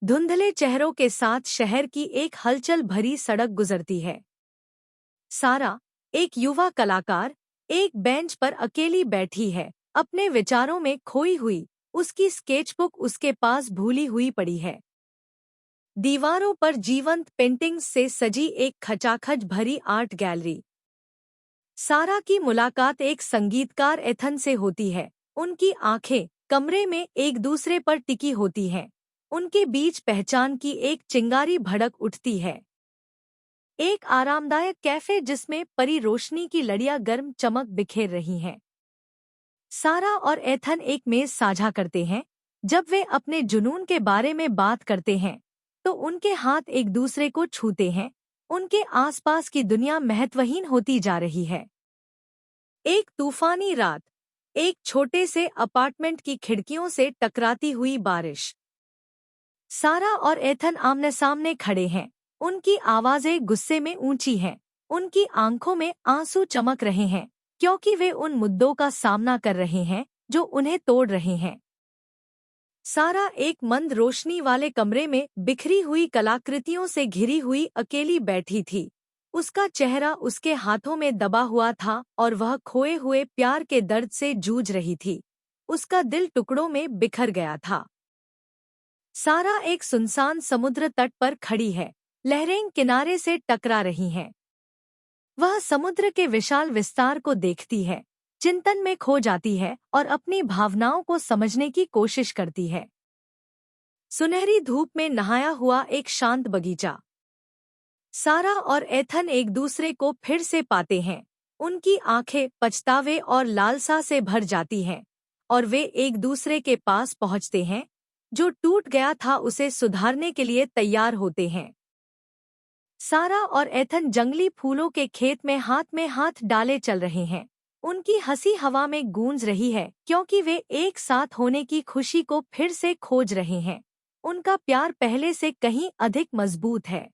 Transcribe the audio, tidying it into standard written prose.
धुंधले चेहरों के साथ शहर की एक हलचल भरी सड़क गुजरती है। सारा, एक युवा कलाकार, एक बेंच पर अकेली बैठी है, अपने विचारों में खोई हुई। उसकी स्केचबुक उसके पास भूली हुई पड़ी है। दीवारों पर जीवंत पेंटिंग्स से सजी एक खचाखच भरी आर्ट गैलरी। सारा की मुलाकात एक संगीतकार एथन से होती है। उनकी आंखें कमरे में एक दूसरे पर टिकी होती हैं। उनके बीच पहचान की एक चिंगारी भड़क उठती है। एक आरामदायक कैफे जिसमें परी रोशनी की लड़ियां गर्म चमक बिखेर रही हैं। सारा और एथन एक मेज साझा करते हैं। जब वे अपने जुनून के बारे में बात करते हैं तो उनके हाथ एक दूसरे को छूते हैं। उनके आसपास की दुनिया महत्वहीन होती जा रही है। एक तूफानी रात, एक छोटे से अपार्टमेंट की खिड़कियों से टकराती हुई बारिश। सारा और एथन आमने सामने खड़े हैं। उनकी आवाजें गुस्से में ऊंची हैं। उनकी आंखों में आंसू चमक रहे हैं, क्योंकि वे उन मुद्दों का सामना कर रहे हैं जो उन्हें तोड़ रहे हैं। सारा एक मंद रोशनी वाले कमरे में बिखरी हुई कलाकृतियों से घिरी हुई अकेली बैठी थी। उसका चेहरा उसके हाथों में दबा हुआ था और वह खोए हुए प्यार के दर्द से जूझ रही थी। उसका दिल टुकड़ों में बिखर गया था। सारा एक सुनसान समुद्र तट पर खड़ी है। लहरें किनारे से टकरा रही हैं। वह समुद्र के विशाल विस्तार को देखती है, चिंतन में खो जाती है और अपनी भावनाओं को समझने की कोशिश करती है। सुनहरी धूप में नहाया हुआ एक शांत बगीचा। सारा और एथन एक दूसरे को फिर से पाते हैं। उनकी आंखें पछतावे और लालसा से भर जाती हैं और वे एक दूसरे के पास पहुंचते हैं। जो टूट गया था उसे सुधारने के लिए तैयार होते हैं। सारा और एथन जंगली फूलों के खेत में हाथ डाले चल रहे हैं। उनकी हंसी हवा में गूंज रही है, क्योंकि वे एक साथ होने की खुशी को फिर से खोज रहे हैं। उनका प्यार पहले से कहीं अधिक मजबूत है।